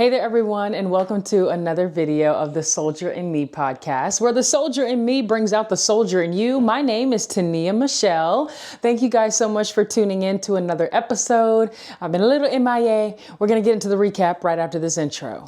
Hey there, everyone, and welcome to another video of the Soldier in Me podcast, where the soldier in me brings out the soldier in you. My name is Tania Michelle. Thank you guys so much for tuning in to another episode. I've been a little MIA. We're going to get into the recap right after this intro.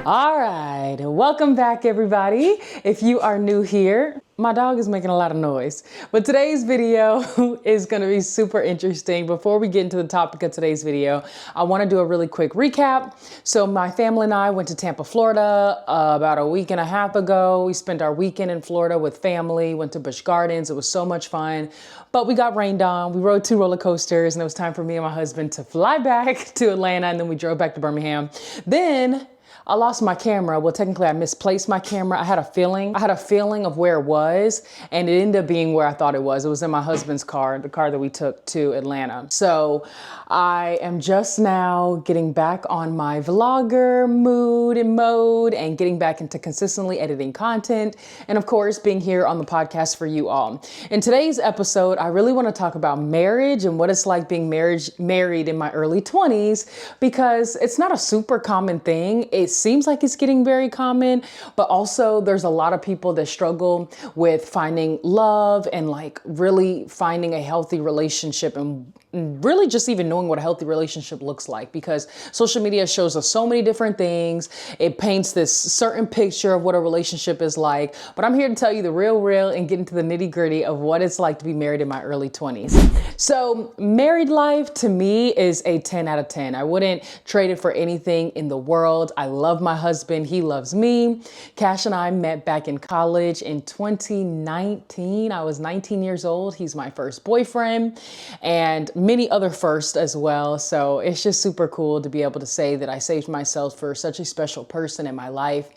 All right, welcome back, everybody. If you are new here, my dog is making a lot of noise, but today's video is going to be super interesting. Before we get into the topic of today's video, I want to do a really quick recap. So my family and I went to Tampa, Florida about a week and a half ago. We spent our weekend in Florida with family, went to Busch Gardens. It was so much fun, but we got rained on. We rode 2 roller coasters and it was time for me and my husband to fly back to Atlanta, and then we drove back to Birmingham. Then I lost my camera. Well, technically I misplaced my camera. I had a feeling of where it was, and it ended up being where I thought it was. It was in my husband's car, the car that we took to Atlanta. So I am just now getting back on my vlogger mood and mode and getting back into consistently editing content. And of course, being here on the podcast for you all. In today's episode, I really want to talk about marriage and what it's like being married in my early 20s, because it's not a super common thing. It seems like it's getting very common, but also there's a lot of people that struggle with finding love and like really finding a healthy relationship, and really just even knowing what a healthy relationship looks like, because social media shows us so many different things. It paints this certain picture of what a relationship is like, but I'm here to tell you the real and get into the nitty gritty of what it's like to be married in my early 20s. So married life to me is a 10 out of 10. I wouldn't trade it for anything in the world. I love my husband. He loves me. Cash and I met back in college in 2019. I was 19 years old. He's my first boyfriend, and many other firsts as well. So it's just super cool to be able to say that I saved myself for such a special person in my life.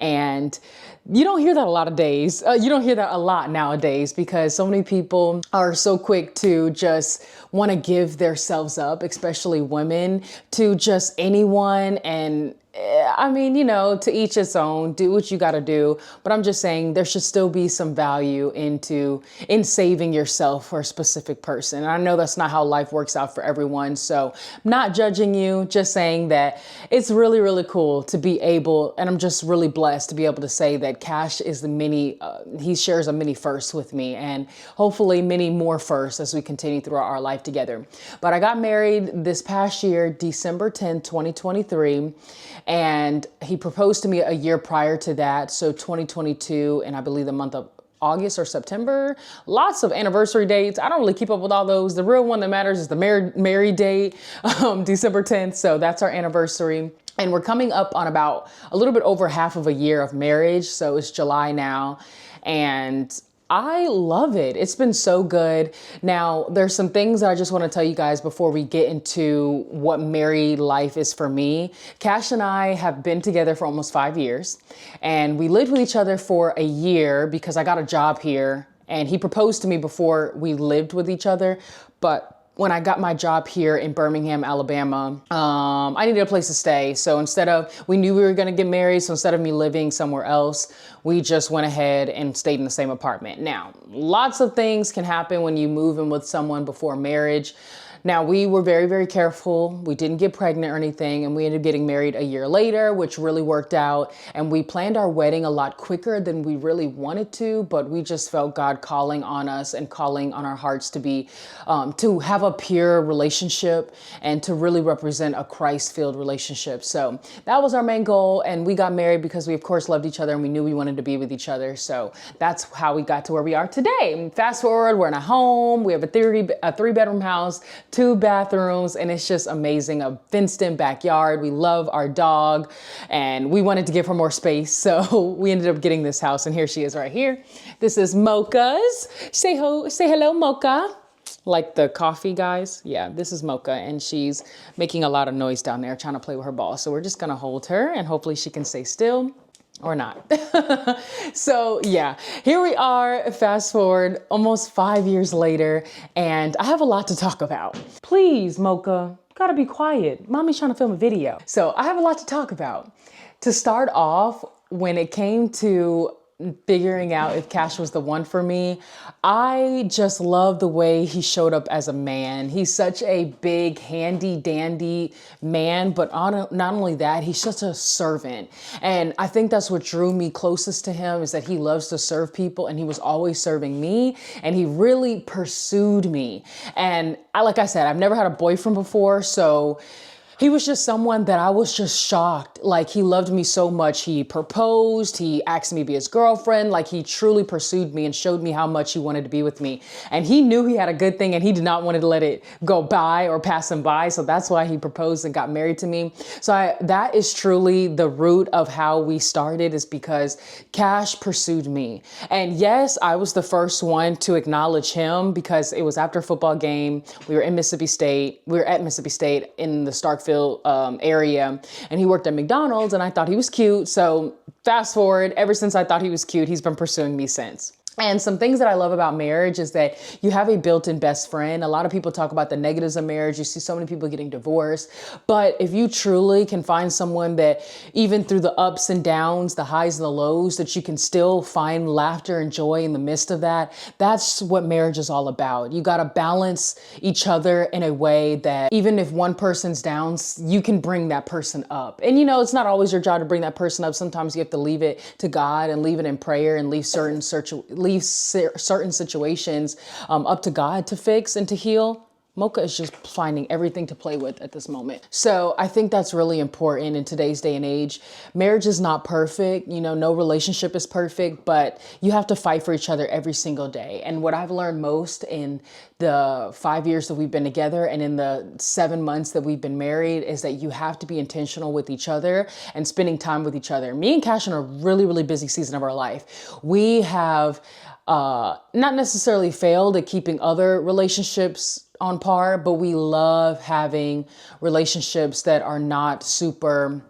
And you don't hear that a lot of days. You don't hear that a lot nowadays, because so many people are so quick to just want to give themselves up, especially women, to just anyone. And I mean, you know, to each its own, do what you got to do. But I'm just saying there should still be some value in saving yourself for a specific person. And I know that's not how life works out for everyone. So I'm not judging you, just saying that it's really cool to be able, and I'm just really blessed to be able to say that Cash is he shares a many firsts with me, and hopefully many more firsts as we continue throughout our life together. But I got married this past year, December 10th, 2023. And he proposed to me a year prior to that. So 2022, and I believe the month of August or September. Lots of anniversary dates. I don't really keep up with all those. The real one that matters is the married date, December 10th. So that's our anniversary. And we're coming up on about a little bit over half of a year of marriage. So it's July now. And I love it. It's been so good. Now, there's some things that I just want to tell you guys before we get into what married life is for me. Cash and I have been together for almost 5 years, and we lived with each other for a year because I got a job here, and he proposed to me before we lived with each other. But when I got my job here in Birmingham, Alabama, I needed a place to stay. So we knew we were going to get married. So instead of me living somewhere else, we just went ahead and stayed in the same apartment. Now, lots of things can happen when you move in with someone before marriage. Now, we were very careful. We didn't get pregnant or anything, and we ended up getting married a year later, which really worked out. And we planned our wedding a lot quicker than we really wanted to, but we just felt God calling on us and calling on our hearts to have a pure relationship and to really represent a Christ-filled relationship. So that was our main goal, and we got married because we, of course, loved each other and we knew we wanted to be with each other. So that's how we got to where we are today. Fast forward, we're in a home. We have a 3-bedroom house, 2 bathrooms, and it's just amazing. A fenced-in backyard. We love our dog, and we wanted to give her more space, so we ended up getting this house, and here she is right here. This is Mocha's. Say hello, Mocha. Like the coffee, guys. Yeah, this is Mocha, and she's making a lot of noise down there trying to play with her ball. So we're just gonna hold her, and hopefully she can stay still. Or not. So yeah, here we are, fast forward almost 5 years later, and I have a lot to talk about. Please, Mocha, gotta be quiet. Mommy's trying to film a video. So I have a lot to talk about. To start off, when it came to figuring out if Cash was the one for me. I just love the way he showed up as a man. He's such a big, handy dandy man, but not only that, he's such a servant. And I think that's what drew me closest to him, is that he loves to serve people, and he was always serving me, and he really pursued me. And like I said, I've never had a boyfriend before, so he was just someone that I was just shocked. Like, he loved me so much. He proposed, he asked me to be his girlfriend. Like, he truly pursued me and showed me how much he wanted to be with me. And he knew he had a good thing, and he did not want to let it go by or pass him by. So that's why he proposed and got married to me. So that is truly the root of how we started, is because Cash pursued me. And yes, I was the first one to acknowledge him, because it was after a football game. We were at Mississippi State in the Starkville area, and he worked at McDonald's, and I thought he was cute. So fast forward, ever since I thought he was cute, he's been pursuing me since. And some things that I love about marriage is that you have a built-in best friend. A lot of people talk about the negatives of marriage. You see so many people getting divorced. But if you truly can find someone that, even through the ups and downs, the highs and the lows, that you can still find laughter and joy in the midst of that, that's what marriage is all about. You got to balance each other in a way that even if one person's down, you can bring that person up. And it's not always your job to bring that person up. Sometimes you have to leave it to God and leave it in prayer and leave certain situations up to God to fix and to heal. Mocha is just finding everything to play with at this moment. So I think that's really important in today's day and age. Marriage is not perfect. No relationship is perfect, but you have to fight for each other every single day. And what I've learned most in the 5 years that we've been together and in the 7 months that we've been married is that you have to be intentional with each other and spending time with each other. Me and Cash are in a really, really busy season of our life. We have not necessarily failed at keeping other relationships on par, but we love having relationships that are not super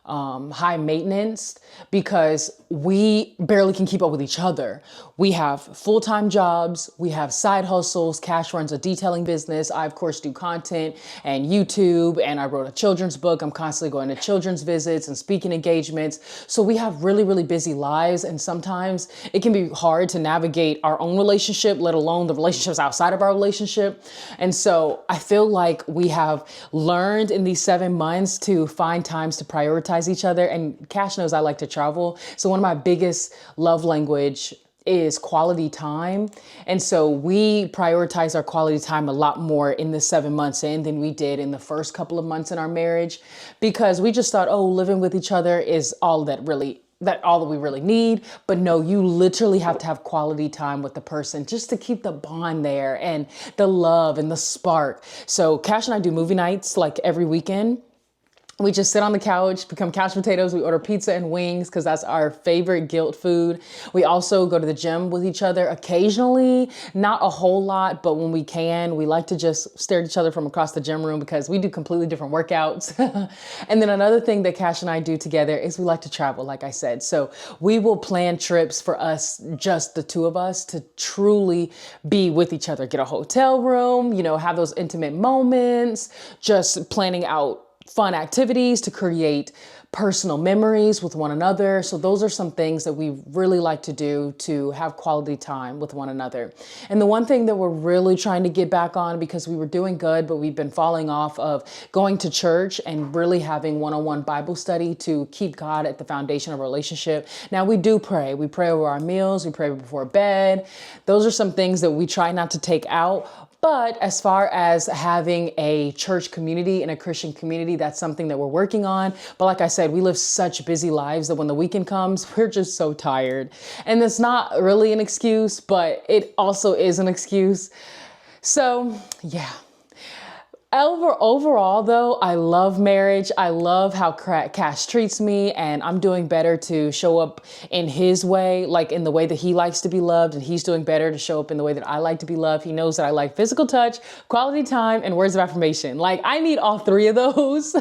high maintenance, because we barely can keep up with each other. We have full-time jobs, we have side hustles. Cash runs a detailing business. I, of course, do content and YouTube, and I wrote a children's book. I'm constantly going to children's visits and speaking engagements. So we have really, really busy lives, and sometimes it can be hard to navigate our own relationship, let alone the relationships outside of our relationship. And so I feel like we have learned in these 7 months to find times to prioritize each other. And Cash knows I like to travel. So one of my biggest love language is quality time. And so we prioritize our quality time a lot more in the 7 months in than we did in the first couple of months in our marriage, because we just thought, living with each other is all that we really need. But no, you literally have to have quality time with the person just to keep the bond there and the love and the spark. So Cash and I do movie nights like every weekend. We just sit on the couch, become couch potatoes. We order pizza and wings because that's our favorite guilt food. We also go to the gym with each other occasionally, not a whole lot, but when we can, we like to just stare at each other from across the gym room because we do completely different workouts. And then another thing that Cash and I do together is we like to travel, like I said. So we will plan trips for us, just the two of us, to truly be with each other, get a hotel room, have those intimate moments, just planning out fun activities to create personal memories with one another. So those are some things that we really like to do to have quality time with one another. And the one thing that we're really trying to get back on, because we were doing good, but we've been falling off, of going to church and really having one-on-one Bible study to keep God at the foundation of our relationship. Now, we do pray. We pray over our meals. We pray before bed. Those are some things that we try not to take out. But as far as having a church community and a Christian community, that's something that we're working on. But like I said, we live such busy lives that when the weekend comes, we're just so tired. And it's not really an excuse, but it also is an excuse. So yeah. Overall, though, I love marriage. I love how Cash treats me, and I'm doing better to show up in his way, like in the way that he likes to be loved, and he's doing better to show up in the way that I like to be loved. He knows that I like physical touch, quality time, and words of affirmation. Like, I need all three of those.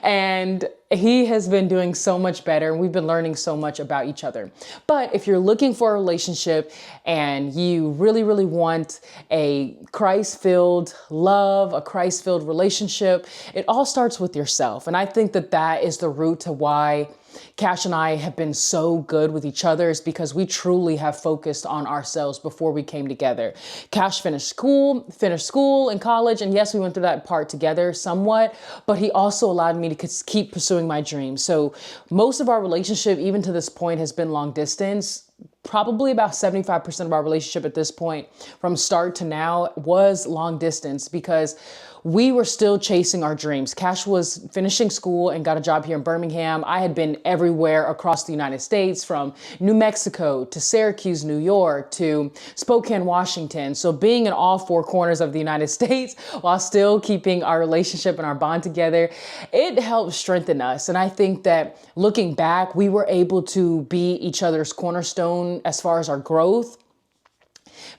And he has been doing so much better and we've been learning so much about each other. But if you're looking for a relationship and you really, really want a Christ-filled love, a Christ-filled relationship, it all starts with yourself. And I think that that is the root to why Cash and I have been so good with each other, is because we truly have focused on ourselves before we came together. Cash finished school and college. And yes, we went through that part together somewhat, but he also allowed me to keep pursuing my dreams. So most of our relationship, even to this point, has been long distance. Probably about 75% of our relationship at this point from start to now was long distance, because we were still chasing our dreams. Cash was finishing school and got a job here in Birmingham. I had been everywhere across the United States, from New Mexico to Syracuse, New York to Spokane, Washington. So being in all four corners of the United States while still keeping our relationship and our bond together, it helped strengthen us. And I think that looking back, we were able to be each other's cornerstone as far as our growth,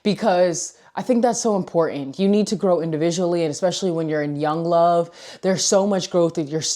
because I think that's so important. You need to grow individually, and especially when you're in young love, there's so much growth that there's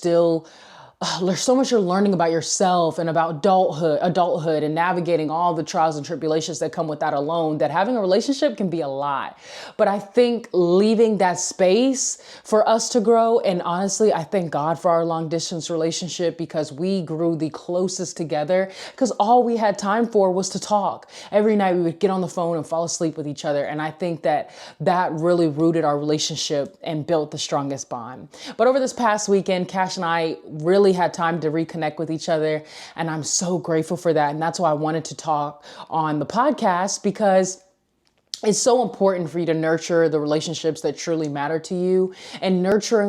so much you're learning about yourself and about adulthood and navigating all the trials and tribulations that come with that alone, that having a relationship can be a lot. But I think leaving that space for us to grow, and honestly, I thank God for our long distance relationship, because we grew the closest together, because all we had time for was to talk. Every night we would get on the phone and fall asleep with each other. And I think that that really rooted our relationship and built the strongest bond. But over this past weekend, Cash and I really had time to reconnect with each other. And I'm so grateful for that. And that's why I wanted to talk on the podcast, because it's so important for you to nurture the relationships that truly matter to you, and nurture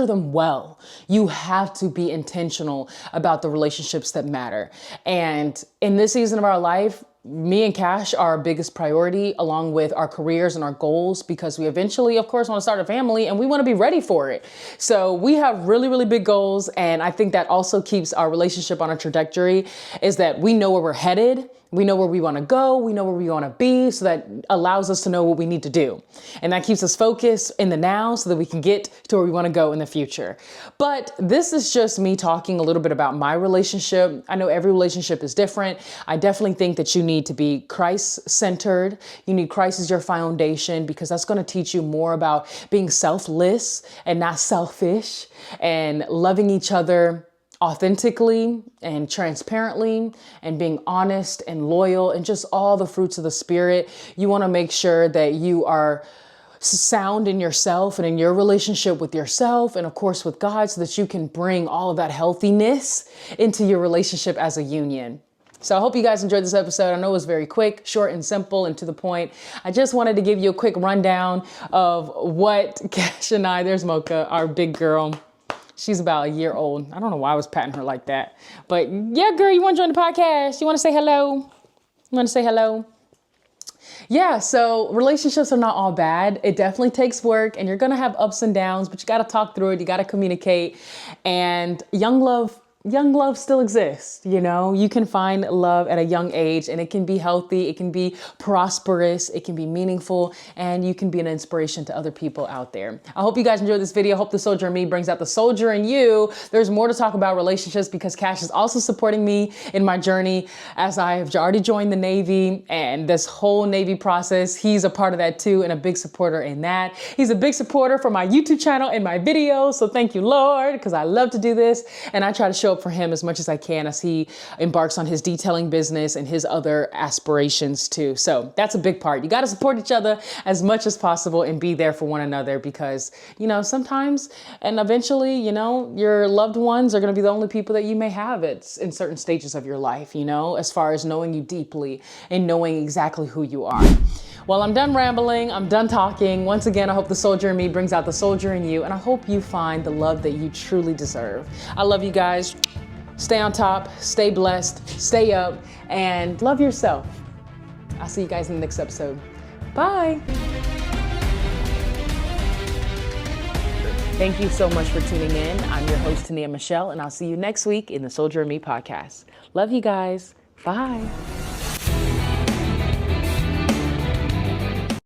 them well. You have to be intentional about the relationships that matter. And in this season of our life, me and Cash are our biggest priority, along with our careers and our goals, because we eventually, of course, want to start a family and we want to be ready for it. So we have really, really big goals. And I think that also keeps our relationship on a trajectory, is that we know where we're headed. We know where we want to go. We know where we want to be. So that allows us to know what we need to do. And that keeps us focused in the now so that we can get to where we want to go in the future. But this is just me talking a little bit about my relationship. I know every relationship is different. I definitely think that you need to be Christ-centered. You need Christ as your foundation, because that's going to teach you more about being selfless and not selfish, and loving each other authentically and transparently, and being honest and loyal, and just all the fruits of the Spirit. You want to make sure that you are sound in yourself and in your relationship with yourself, and of course with God, so that you can bring all of that healthiness into your relationship as a union. So I hope you guys enjoyed this episode. I know it was very quick, short and simple, and to the point. I just wanted to give you a quick rundown of what Cash and I, there's Mocha, our big girl. She's about a year old. I don't know why I was patting her like that. But yeah, girl, you want to join the podcast? You want to say hello? You want to say hello? Yeah, so relationships are not all bad. It definitely takes work, and you're going to have ups and downs, but you got to talk through it. You got to communicate. And young love still exists. You know, you can find love at a young age, and it can be healthy. It can be prosperous. It can be meaningful, and you can be an inspiration to other people out there. I hope you guys enjoyed this video. I hope the soldier in me brings out the soldier in you. There's more to talk about relationships, because Cash is also supporting me in my journey, as I have already joined the Navy, and this whole Navy process, he's a part of that too, and a big supporter in that. He's a big supporter for my YouTube channel and my videos. So thank you, Lord, because I love to do this, and I try to show up for him as much as I can as he embarks on his detailing business and his other aspirations too. So that's a big part. You got to support each other as much as possible and be there for one another, because, you know, sometimes and eventually, you know, your loved ones are going to be the only people that you may have in certain stages of your life, you know, as far as knowing you deeply and knowing exactly who you are. Well, I'm done rambling. I'm done talking. Once again, I hope the soldier in me brings out the soldier in you, and I hope you find the love that you truly deserve. I love you guys. Stay on top, stay blessed, stay up, and love yourself. I'll see you guys in the next episode. Bye. Thank you so much for tuning in. I'm your host, Tania Michelle, and I'll see you next week in the Soldier in Me podcast. Love you guys. Bye.